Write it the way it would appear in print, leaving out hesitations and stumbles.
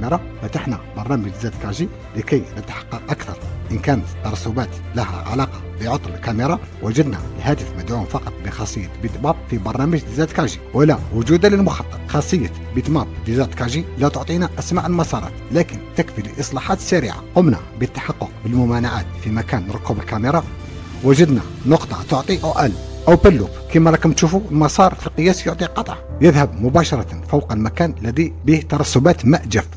الكاميرا فتحنا برنامج ZKG لكي نتحقق أكثر إن كانت الترسبات لها علاقة بعطل الكاميرا. وجدنا الهاتف مدعوم فقط بخاصية بيتماب في برنامج ZKG ولا وجود للمخطط. خاصية بيتماب في ZKG لا تعطينا أسماء المسارات لكن تكفي لإصلاحات سريعة. قمنا بالتحقق بالممانعات في مكان ركوب الكاميرا. وجدنا نقطة تعطي OL أو بلوب. كما راكم تشوفوا المسار في القياس يعطي قطع يذهب مباشرة فوق المكان الذي به ترسبات ماء جاف.